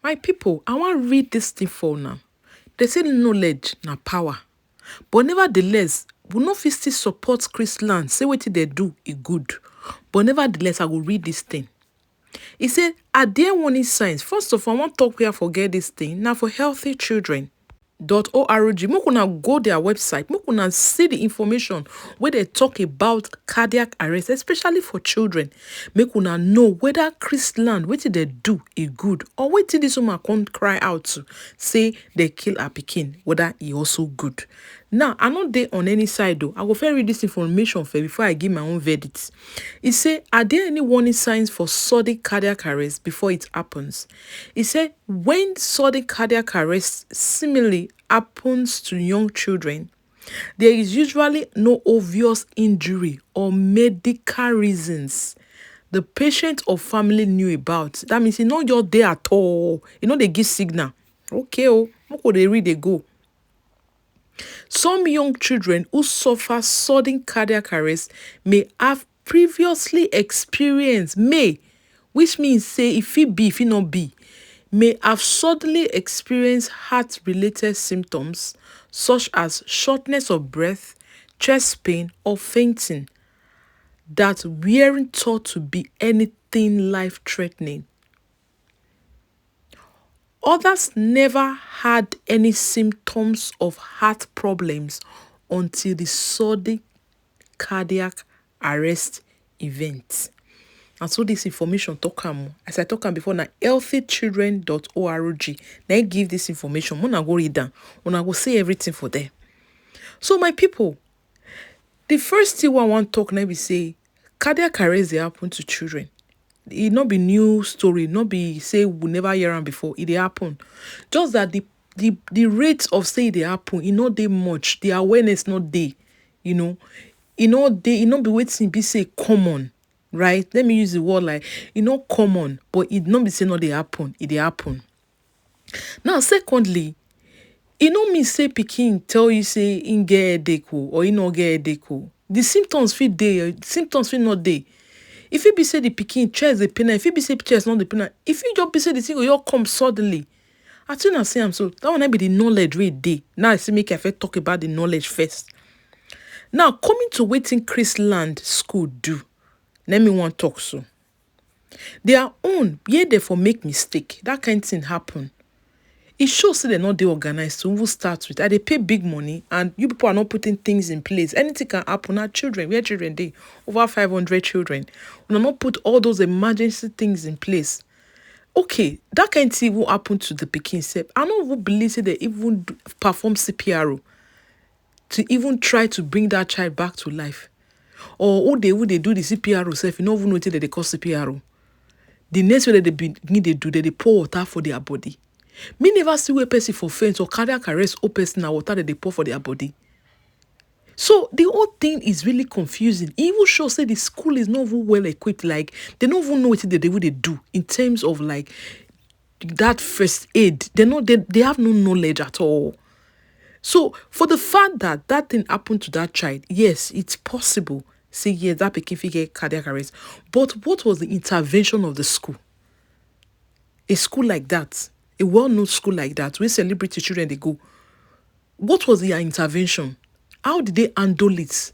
My people, I want to read this thing for now. They say knowledge na power. But nevertheless, we no fit still support Christian. Say what they do is good. But nevertheless, I will read this thing. He said, are there warning signs? First of all, I want to talk here, forget this thing. Now for healthy children. .org, make una go their website, make una see the information where they talk about cardiac arrest, especially for children. Make una know whether Christland, what they do is good, or what this woman can't cry out to say they kill a pikin, whether he also good. Now, I'm not there on any side though. I will first read this information first before I give my own verdict. It said, are there any warning signs for sudden cardiac arrest before it happens? It said, when sudden cardiac arrest similarly happens to young children, there is usually no obvious injury or medical reasons the patient or family knew about. That means it's not your there at all. You know, they give signal. Okay, what they read, they go. Some young children who suffer sudden cardiac arrest may have previously experienced, which means say if it be, if it not be, may have suddenly experienced heart-related symptoms such as shortness of breath, chest pain, or fainting that weren't thought to be anything life-threatening. Others never had any symptoms of heart problems until the sudden cardiac arrest event. And so this information as I talk before na healthychildren.org. Now I give this information. When go read down, when I go say everything for there. So my people, the first thing I want to talk now be say cardiac arrest they happen to children. It not be new story, not be say we never hear them before. It happen. Just that the rate of say they happen, it not they much. The awareness not they, you know. It not be waiting be say common, right? Let me use the word like it not common, but it not be say no they happen. It they happen. Now, secondly, it no mean say pikin tell you say in get headache or in no get headache. The symptoms fit dey, symptoms fit not dey. If it be say the pikin chest the pain, if it be say chest not the pain, if you just be say the thing will come suddenly. I think I say am so that one be the knowledge wey dey. Now I see make I first talk about the knowledge first. Now coming to wetin Christland school do, let me want talk so. Their own, yeah, therefore make mistake. That kind of thing happen. It shows that they're not they organized to who start with. They pay big money and you people are not putting things in place. Anything can happen. Our children, we are children, they over 500 children. We not put all those emergency things in place. Okay, that kind of thing will happen to the pikin self. I don't even believe that they even perform CPR to even try to bring that child back to life. Or who they do the CPR self, you don't even know that they call CPR. The next way that they do, they pour water for their body. Me never see a person for faint or cardiac arrest or person and water that they pour for their body. So the whole thing is really confusing. It even shows that the school is not even well equipped. Like they don't even know what they do in terms of like that first aid. They have no knowledge at all. So for the fact that that thing happened to that child, yes, it's possible. Say yes, that pikin fit get cardiac arrest. But what was the intervention of the school? A school like that. A well-known school like that, where celebrity children they go. What was their intervention? How did they handle it?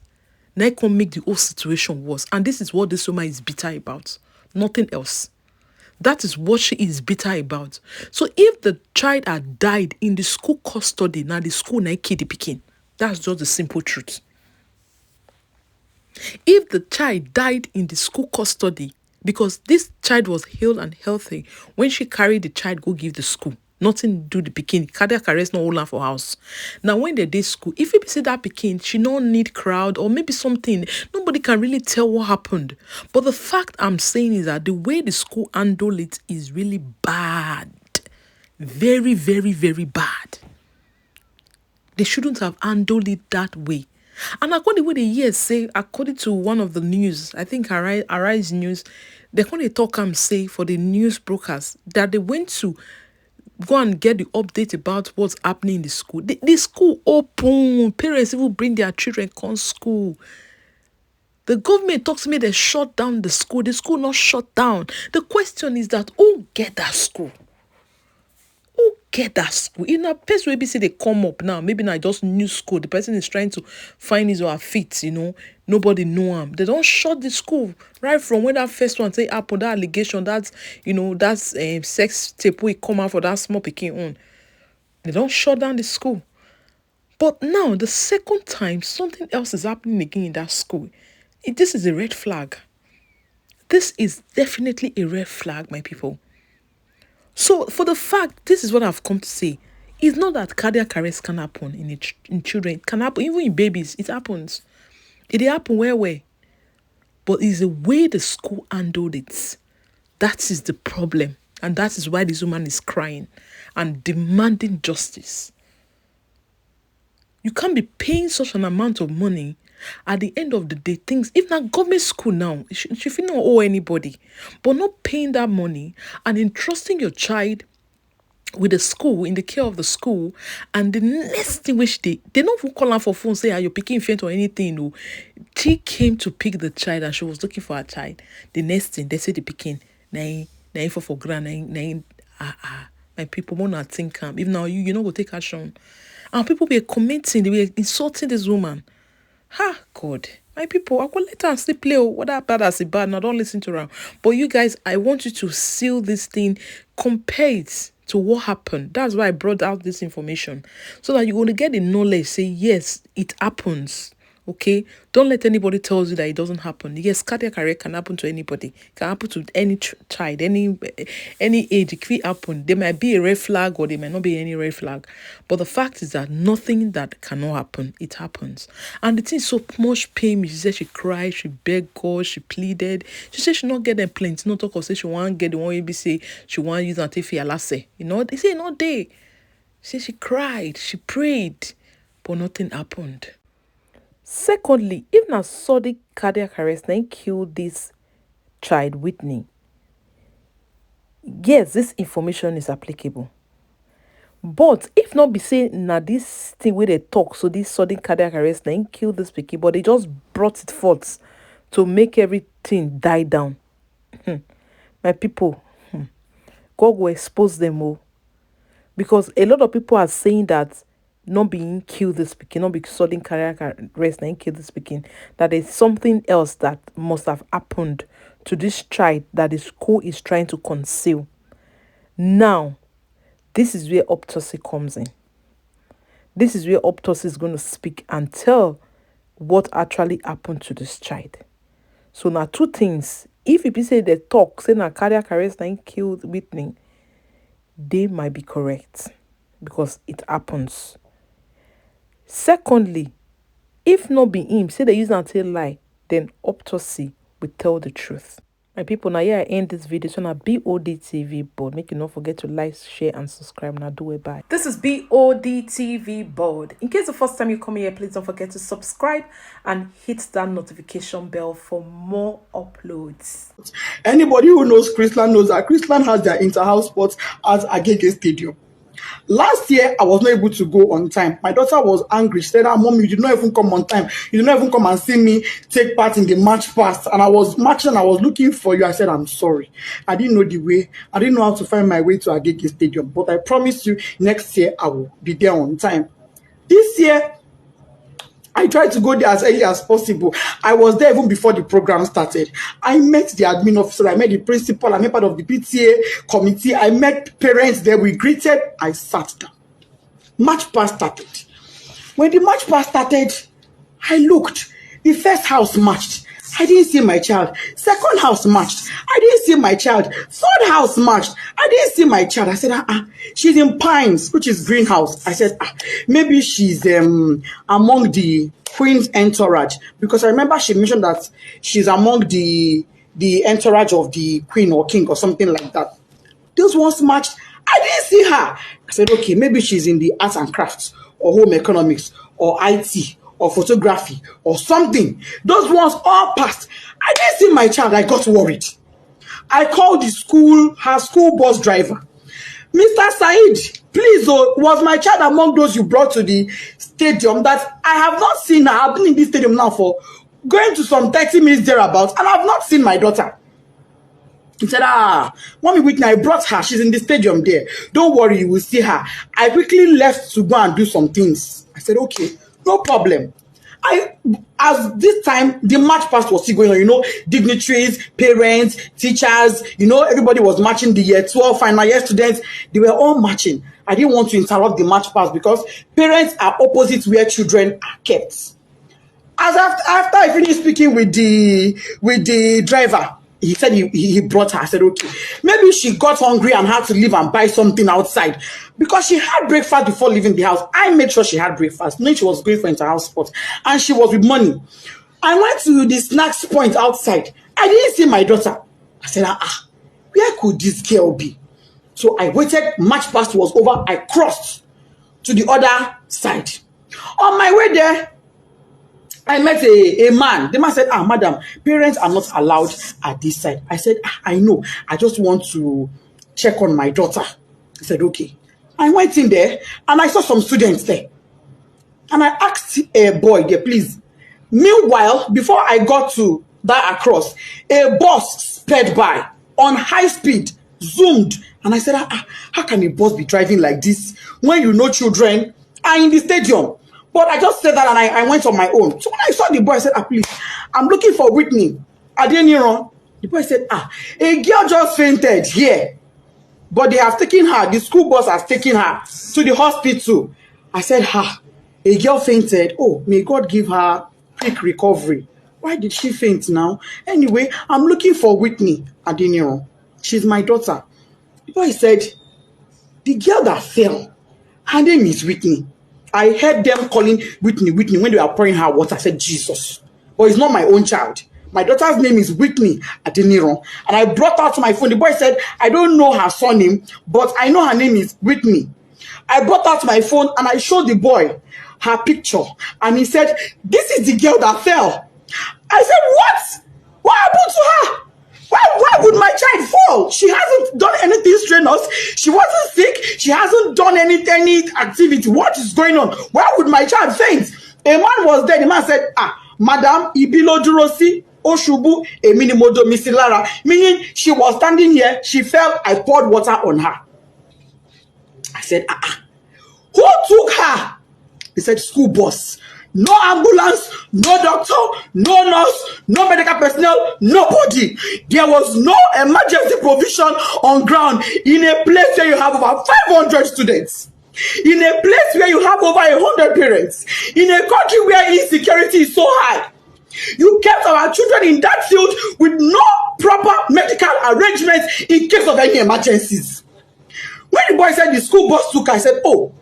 Now it can make the whole situation worse. And this is what this woman is bitter about. Nothing else. That is what she is bitter about. So if the child had died in the school custody, now the school now kill the pikin. That's just the simple truth. If the child died in the school custody, because this child was healed and healthy when she carried the child go give the school. Nothing do the pikin. Cardiac arrest no hold for house. Now when they day school, if you see that pikin, she don't need crowd or maybe something. Nobody can really tell what happened. But the fact I'm saying is that the way the school handle it is really bad. Very, very, very bad. They shouldn't have handled it that way. And according to what the years say, according to one of the news, I think Arise News, they're going to talk and say for the news brokers that they went to go and get the update about what's happening in the school. The school open. Parents even bring their children come school. The government talks to me they shut down the school. The school not shut down. The question is that who get that school? get that school. In a place where say they come up now, maybe not just new school. The person is trying to find his or her feet, nobody know him. They don't shut the school right from when that first one say happen, that allegation, that's sex tape we come out for that small picking on. They don't shut down the school. But now the second time something else is happening again in that school. This is a red flag. This is definitely a red flag, my people. So for the fact, this is what I've come to say. It's not that cardiac arrest can happen in children. It can happen even in babies. It happens. It happen where. But it's the way the school handled it. That is the problem. And that is why this woman is crying and demanding justice. You can't be paying such an amount of money. At the end of the day, things, if not government school now, she not owe anybody. But not paying that money and entrusting your child with the school, in the care of the school, and the next thing which they don't even call her for phone, say, are you picking faint or anything? No. She came to pick the child and she was looking for her child. The next thing, they say the picking, nine for grand, my people won't not think if now you know go take action. And people be commenting, they were insulting this woman. God, my people, I will let her sleep play. Whether bad as it bad, now don't listen to her. But you guys, I want you to seal this thing, compare it to what happened. That's why I brought out this information. So that you're going to get the knowledge, say, yes, it happens. Okay? Don't let anybody tell you that it doesn't happen. Yes, cardiac arrest can happen to anybody. It can happen to any child, any age. It can happen. There might be a red flag or there might not be any red flag. But the fact is that nothing that cannot happen, it happens. And the thing so much pain me. She said she cried, she begged God, she pleaded. She said she not get them plenty. Not talk or say she want get the one maybe say she want use and take fialase. They say not day. She said she cried, she prayed, but nothing happened. Secondly, if na sudden cardiac arrest then kill this child, Whitney, yes, this information is applicable. But if not be say na this thing where they talk, so this sudden cardiac arrest then kill this pikin, but they just brought it forth to make everything die down. My people, God will expose them all. Because a lot of people are saying that not being killed this speaking, not being sudden cardiac arrest and kill this speaking, that there's something else that must have happened to this child that the school is trying to conceal. Now, this is where autopsy comes in. This is where autopsy is going to speak and tell what actually happened to this child. So now two things. If people say they talk, say na cardiac arrest and killed Whitney, they might be correct because it happens. Secondly, if not be him, say they use until lie, then autopsy will tell the truth. My people, now here I end this video. So now Bod TV Bod. Make you not forget to like, share, and subscribe. Now do it bye. This is Bod TV Bod. In case the first time you come here, please don't forget to subscribe and hit that notification bell for more uploads. Anybody who knows Chrisland knows that Chrisland has their inter-house sports at Agege Stadium. Last year, I was not able to go on time. My daughter was angry. She said, Mom, you did not even come on time. You did not even come and see me take part in the match past. And I was marching, I was looking for you. I said, I'm sorry. I didn't know the way. I didn't know how to find my way to Agege Stadium. But I promise you, next year, I will be there on time. This year, I tried to go there as early as possible. I was there even before the program started. I met the admin officer, I met the principal, I met part of the PTA committee, I met parents there, we greeted, I sat down. Match pass started. When the match pass started, I looked. The first house matched. I didn't see my child. Second house matched. I didn't see my child. Third house matched. I didn't see my child. I said, she's in Pines, which is greenhouse. I said, maybe she's among the Queen's entourage. Because I remember she mentioned that she's among the entourage of the Queen or King or something like that. Those ones matched. I didn't see her. I said, okay, maybe she's in the arts and crafts or home economics or IT or photography or something. Those ones all passed. I didn't see my child. I got worried. I called the school, her school bus driver. Mr. Said, please, was my child among those you brought to the stadium? That I have not seen her. I've been in this stadium now for going to some 30 minutes thereabouts, and I've not seen my daughter. He said, Mommy Whitney, I brought her. She's in the stadium there. Don't worry, you will see her. I quickly left to go and do some things. I said, okay, no problem. As this time, the march past was still going on, dignitaries, parents, teachers, everybody was marching. The year 12 final year students, they were all marching. I didn't want to interrupt the march past because parents are opposite where children are kept. As after I finished speaking with the driver, he said he brought her. I said, okay. Maybe she got hungry and had to leave and buy something outside because she had breakfast before leaving the house. I made sure she had breakfast, knowing she was going for inter-house sports, and she was with money. I went to the snacks point outside. I didn't see my daughter. I said, where could this girl be? So I waited. March past was over. I crossed to the other side. On my way there, I met a man. The man said, madam, parents are not allowed at this side. I said, I know. I just want to check on my daughter. He said, okay. I went in there and I saw some students there. And I asked a boy there, please. Meanwhile, before I got to that across, a bus sped by on high speed, zoomed. And I said, how can a bus be driving like this when children are in the stadium? But I just said that and I went on my own. So when I saw the boy, I said, please, I'm looking for Whitney Adeniran. The boy said, a girl just fainted here. But they have taken her, the school bus has taken her to the hospital. I said, a girl fainted. Oh, may God give her quick recovery. Why did she faint now? Anyway, I'm looking for Whitney Adeniran. She's my daughter. The boy said, the girl that fell, her name is Whitney. I heard them calling Whitney when they were pouring her water. I said, Jesus. But it's not my own child. My daughter's name is Whitney Adeniran. And I brought her to my phone. The boy said, I don't know her surname, but I know her name is Whitney. I brought her to my phone and I showed the boy her picture. And he said, this is the girl that fell. I said, what? What happened to her? Why would my child fall? She hasn't done anything strenuous. She wasn't sick. She hasn't done any activity. What is going on? Why would my child faint? A man was there. The man said, Madam, ibilo durosi, oshubu, emini modo misilara. Meaning she was standing here. She fell. I poured water on her. I said, who took her? He said, school bus. No ambulance, no doctor, no nurse, no medical personnel, nobody. There was no emergency provision on ground in a place where you have over 500 students, in a place where you have over 100 parents, in a country where insecurity is so high. You kept our children in that field with no proper medical arrangements in case of any emergencies. When the boy said the school bus took her, I said, oh,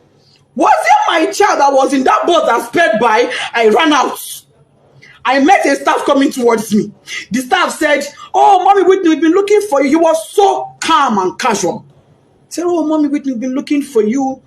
was it my child that was in that bus that sped by? I ran out. I met a staff coming towards me. The staff said, oh, Mommy Whitney, we've been looking for you. You were so calm and casual. I said, oh, Mommy Whitney, we've been looking for you.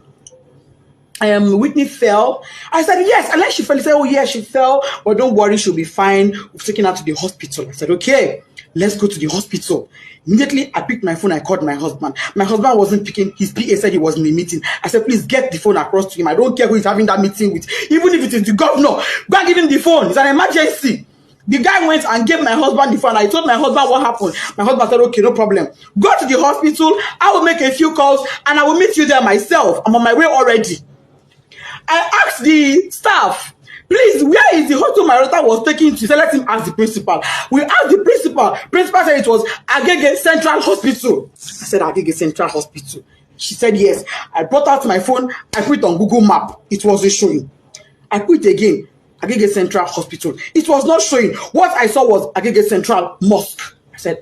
Whitney fell. I said, yes. And then she fell. He said, oh, yeah, she fell. But don't worry, she'll be fine. We've taken her to the hospital. I said, okay, let's go to the hospital. Immediately, I picked my phone. I called my husband. My husband wasn't picking. His PA said he was in a meeting. I said, please get the phone across to him. I don't care who he's having that meeting with. Even if it is the governor, go and give him the phone. It's an emergency. The guy went and gave my husband the phone. I told my husband what happened. My husband said, okay, no problem. Go to the hospital. I will make a few calls and I will meet you there myself. I'm on my way already. I asked the staff, please, where is the hospital my daughter was taken to? So let him ask the principal. We asked the principal. Principal said it was Agege Central Hospital. I said, Agege Central Hospital. She said, yes. I brought out my phone. I put it on Google Map. It wasn't showing. I put it again, Agege Central Hospital. It was not showing. What I saw was Agege Central Mosque. I said,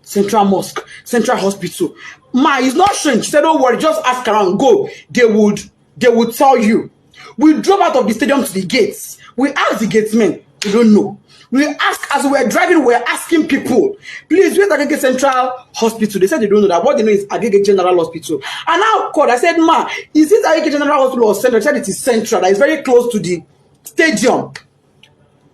Central Mosque, Central Hospital. It's not showing. She said, don't worry, just ask around. Go. They would tell you. We drove out of the stadium to the gates. We asked the gatesmen. They don't know. We asked, as we were driving, we were asking people, please, where's Agege Central Hospital? They said they don't know that. What they know is Agege General Hospital. And now, called, I said, is this Agege General Hospital or Central? They said it is Central. That is very close to the stadium.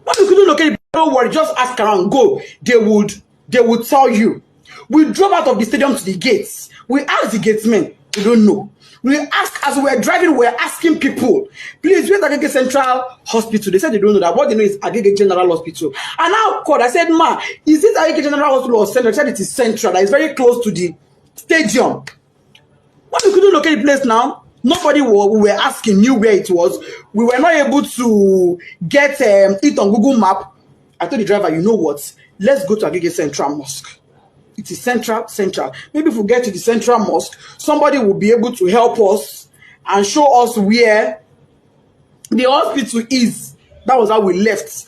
But we couldn't locate it. Don't worry, just ask around. Go. They would tell you. We drove out of the stadium to the gates. We asked the gatesmen. We don't know. We asked, as we were driving, we were asking people, please, where's Agege Central Hospital? They said they don't know that. What they know is Agege General Hospital. And now, God, I said, ma, is this Agege General Hospital or Central? I said it is Central. That is very close to the stadium. When we couldn't locate the place now, nobody we were asking knew where it was. We were not able to get it on Google Map. I told the driver, you know what? Let's go to Agege Central Mosque. It is central. Maybe if we get to the Central Mosque, somebody will be able to help us and show us where the hospital is. That was how we left.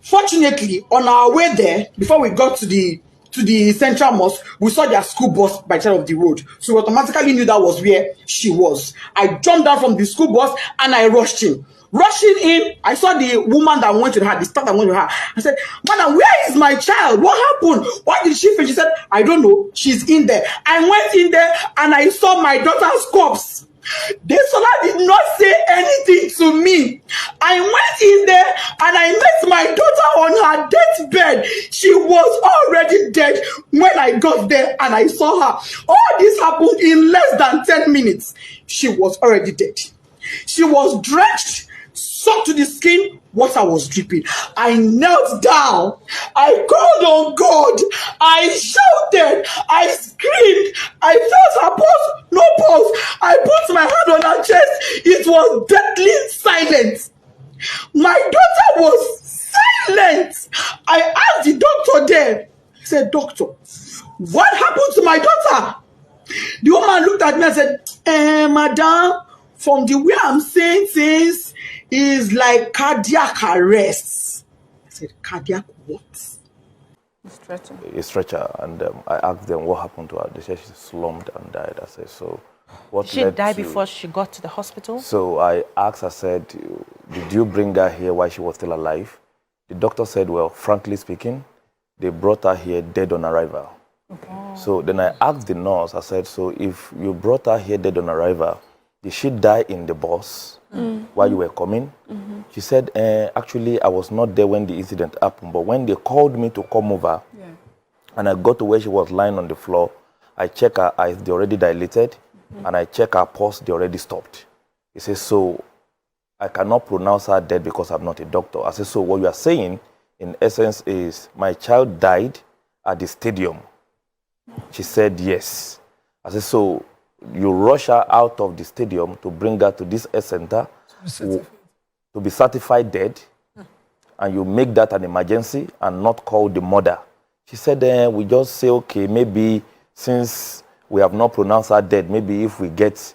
Fortunately, on our way there, before we got to the Central Mosque, we saw their school bus by the side of the road. So we automatically knew that was where she was. I jumped down from the school bus and I rushed in. Rushing in, I saw the woman that went with her, the staff that went with her. I said, Madam, where is my child? What happened? Why did she faint? She said, I don't know. She's in there. I went in there and I saw my daughter's corpse. Desola did not say anything to me. I went in there and I met my daughter on her deathbed. She was already dead when I got there and I saw her. All this happened in less than 10 minutes. She was already dead. She was drenched, soaked to the skin. Water was dripping. I knelt down. I called on God. I shouted. I screamed. I felt her pulse. No pulse. I put my hand on her chest. It was deadly silent. My daughter was silent. I asked the doctor there. He said, Doctor, what happened to my daughter? The woman looked at me and said, Madam, from the way I'm saying things, is like cardiac arrest. I said, cardiac what? A stretcher. And I asked them what happened to her. They said she slumped and died. I said, so what Did she die before she got to the hospital? So I asked, I said, did you bring her here while she was still alive? The doctor said, well, frankly speaking, they brought her here dead on arrival. Okay. So then I asked the nurse, I said, so if you brought her here dead on arrival, did she die in the bus while you were coming? She said, actually, I was not there when the incident happened, but when they called me to come over, and I got to where she was lying on the floor, I checked her eyes, they already dilated, and I checked her pulse, they already stopped. He says, so I cannot pronounce her dead because I'm not a doctor. I said, so what you are saying, in essence, is my child died at the stadium. She said, yes. I said, so you rush her out of the stadium to bring her to this health center to be certified dead, and you make that an emergency and not call the mother. She said, we just say, okay, maybe since we have not pronounced her dead, maybe if we get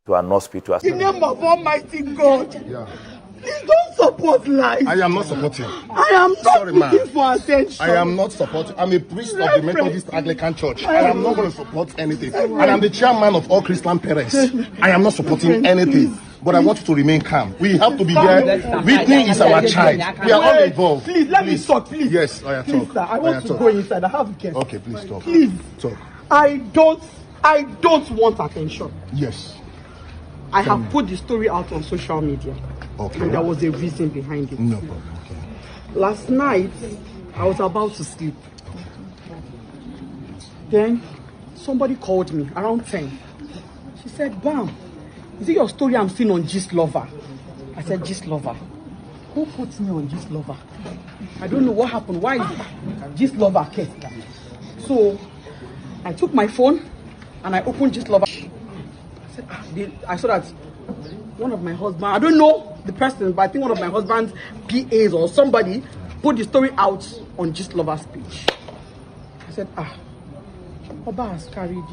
to an hospital. In the name of Almighty God, please don't support lies. I am not supporting. I am not looking for attention. I am not supporting. I'm a priest of the Methodist Anglican Church. I am not going to support anything. And I'm the chairman of all Christian parents. I am not supporting anything. But I want you to remain calm. We have to be here. Whitney is our child. We are all involved. Please, let me talk, please. Yes, I please, talk. Sir, I want to go inside. I have guests. Okay, please talk. Please. Talk. I don't want attention. Yes. I have put the story out on social media. Okay. And there was a reason behind it. No problem. Okay. Last night, I was about to sleep. Then, somebody called me around 10. She said, Bam, is it your story I'm seeing on Gist Lover? I said, Gist Lover? Who puts me on Gist Lover? I don't know what happened. Why is Gist Lover kept? So, I took my phone and I opened Gist Lover. I saw that one of my husband, I don't know the person, but I think one of my husband's PAs or somebody put the story out on Gist Lover's page. I said, Oba has carried it.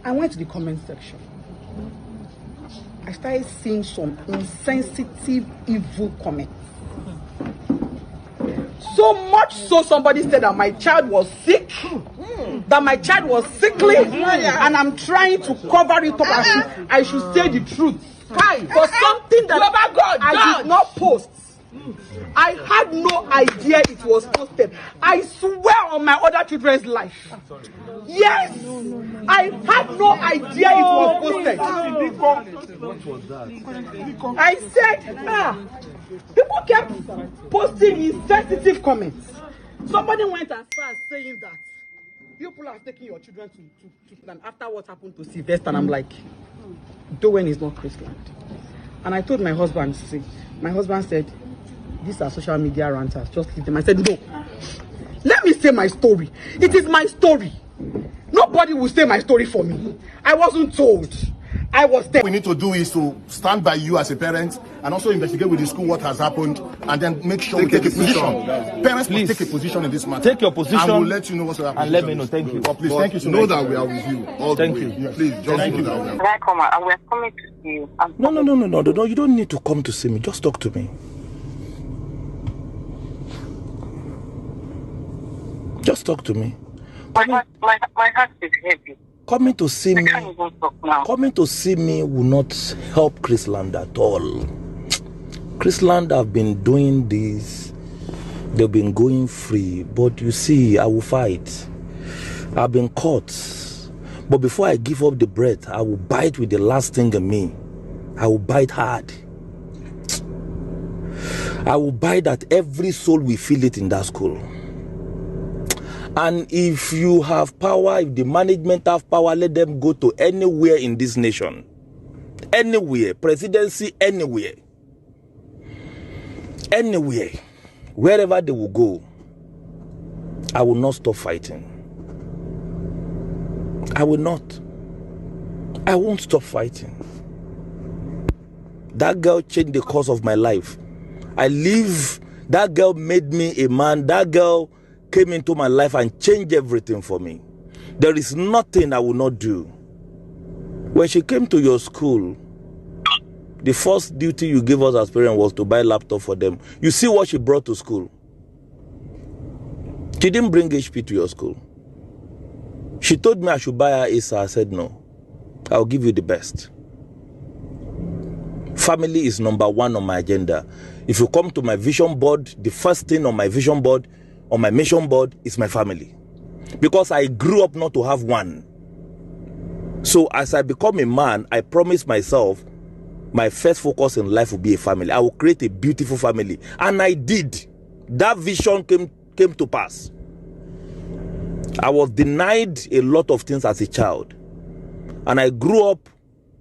I went to the comment section. I started seeing some insensitive, evil comments. So much so somebody said that my child was sick, that my child was sickly, and I'm trying to cover it up. I should say the truth. For something that I did not post. I had no idea it was posted. I swear on my other children's life. Yes, I had no idea it was posted. I said, people kept posting insensitive comments. Somebody went as far as saying that people are taking your children to plan after what happened to Sylvester, and I'm like, Doen is not Chrisland. And I told my husband, see, my husband said, these are social media ranters, just leave them. I said, no, let me say my story. It is my story. Nobody will say my story for me. I wasn't told. I was there. What we need to do is to stand by you as a parent and also investigate with the school what has happened and then make sure we take a position. Parents must take a position in this matter. Take your position. And we'll let you know what's happening. And let me know. Thank you. Please, thank you so know much. that we are with you all Thank the way. you. Please, just Thank know you. that we are. Can I come out? We're coming to see you. No. You don't need to come to see me. Just talk to me. Just talk to me. My heart is heavy. Coming to see me. I can't even talk now. Coming to see me will not help Chrisland at all. Chrisland have been doing this. They've been going free. But you see, I will fight. I've been caught. But before I give up the breath, I will bite with the last thing in me. I will bite hard. I will bite that every soul will feel it in that school. And if you have power, if the management have power, let them go to anywhere in this nation. Anywhere. Presidency, anywhere. Anywhere. Wherever they will go. I will not stop fighting. I will not. I won't stop fighting. That girl changed the course of my life. That girl made me a man. That girl came into my life and changed everything for me. There is nothing I will not do. When she came to your school, the first duty you gave us as parents was to buy laptop for them. You see what she brought to school. She didn't bring HP to your school. She told me I should buy her Acer. I said no. I'll give you the best. Family is number one on my agenda. If you come to my vision board, the first thing on my vision board, on my mission board, is my family. Because I grew up not to have one. So as I become a man, I promise myself my first focus in life will be a family. I will create a beautiful family. And I did. That vision came to pass. I was denied a lot of things as a child. And I grew up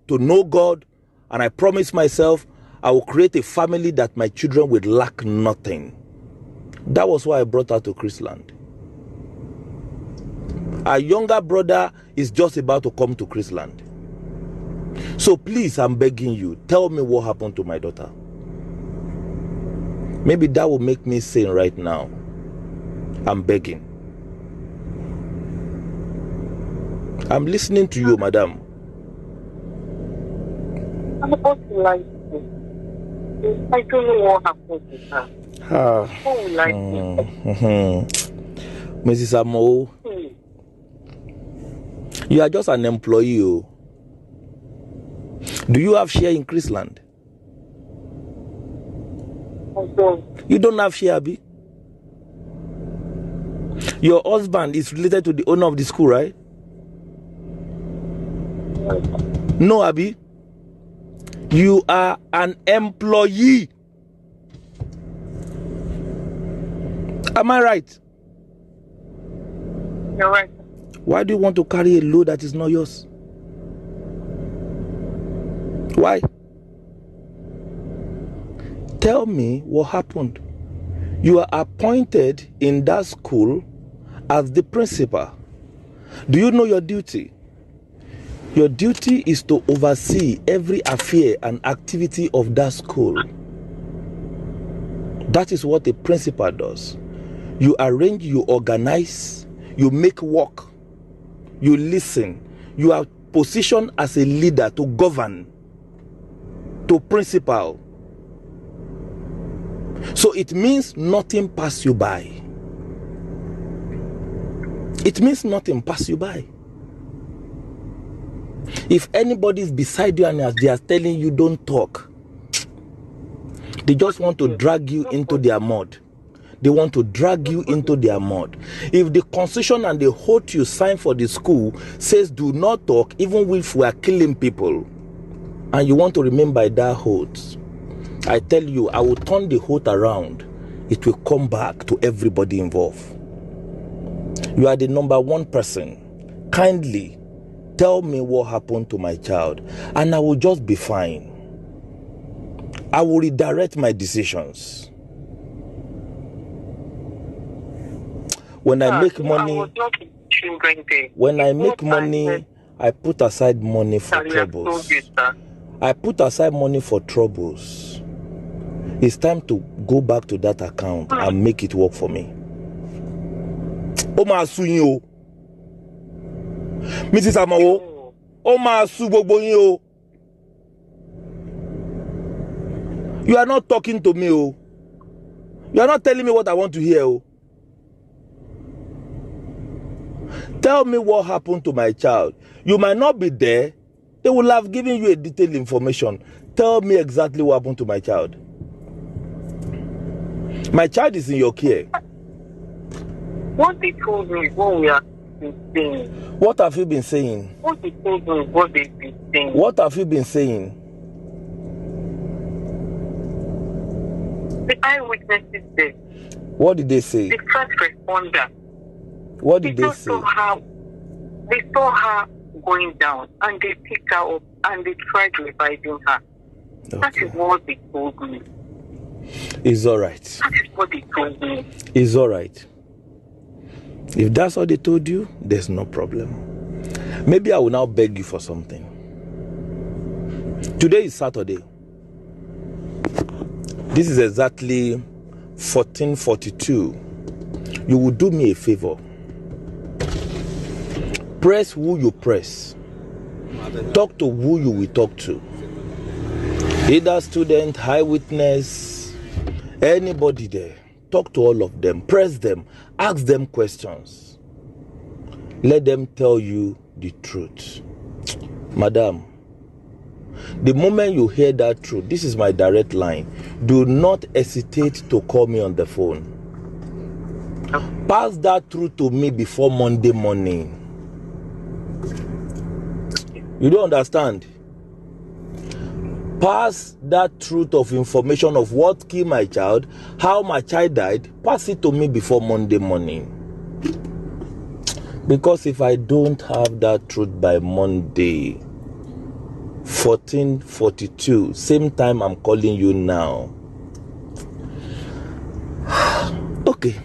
to know God. And I promised myself I will create a family that my children will lack nothing. That was why I brought her to Chrisland. Our younger brother is just about to come to Chrisland. So please, I'm begging you, tell me what happened to my daughter. Maybe that will make me sane right now. I'm begging. I'm listening to you, madam. I'm about to lie to you. I don't know what happened to her. What will I do? Mrs. Amo, you are just an employee. Do you have share in Chrisland? I don't. You don't have share, Abi? Your husband is related to the owner of the school, right? No, Abi. You are an employee. Am I right? You're right. Why do you want to carry a load that is not yours? Why? Tell me what happened. You are appointed in that school as the principal. Do you know your duty? Your duty is to oversee every affair and activity of that school. That is what a principal does. You arrange, you organize, you make work, you listen. You are positioned as a leader to govern, to principal. So it means nothing pass you by. It means nothing pass you by. If anybody is beside you and they are telling you don't talk, they just want to drag you into their mud. They want to drag you into their mud. If the constitution and the oath you sign for the school says do not talk, even if we are killing people, and you want to remain by that oath, I tell you, I will turn the oath around. It will come back to everybody involved. You are the number one person. Kindly tell me what happened to my child, and I will just be fine. I will redirect my decisions. When I make money, I put aside money for troubles. I put aside money for troubles. It's time to go back to that account and make it work for me. Oma Sunyo. Mrs. Amawo. Oma Subogbonyo. You are not talking to me, oh. You are not telling me what I want to hear, oh. Tell me what happened to my child. You might not be there. They will have given you a detailed information. Tell me exactly what happened to my child. My child is in your care. What they told me, what we are saying. What have you been saying? What they told me, what they've been saying. What have you been saying? The eyewitnesses there. What did they say? The first responder. What did they say? They saw her going down and they picked her up and they tried reviving her. Okay. That is what they told me. It's all right. That is what they told me. It's all right. If that's what they told you, there's no problem. Maybe I will now beg you for something. Today is Saturday. This is exactly 14:42. You will do me a favor. Press who you press. Talk to who you will talk to. Either student, eyewitness, anybody there. Talk to all of them. Press them. Ask them questions. Let them tell you the truth. Madam, the moment you hear that truth, this is my direct line. Do not hesitate to call me on the phone. Pass that truth to me before Monday morning. You don't understand? Pass that truth of information of what killed my child, how my child died, pass it to me before Monday morning. Because if I don't have that truth by Monday, 14:42, same time I'm calling you now. Okay,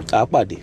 Apadi.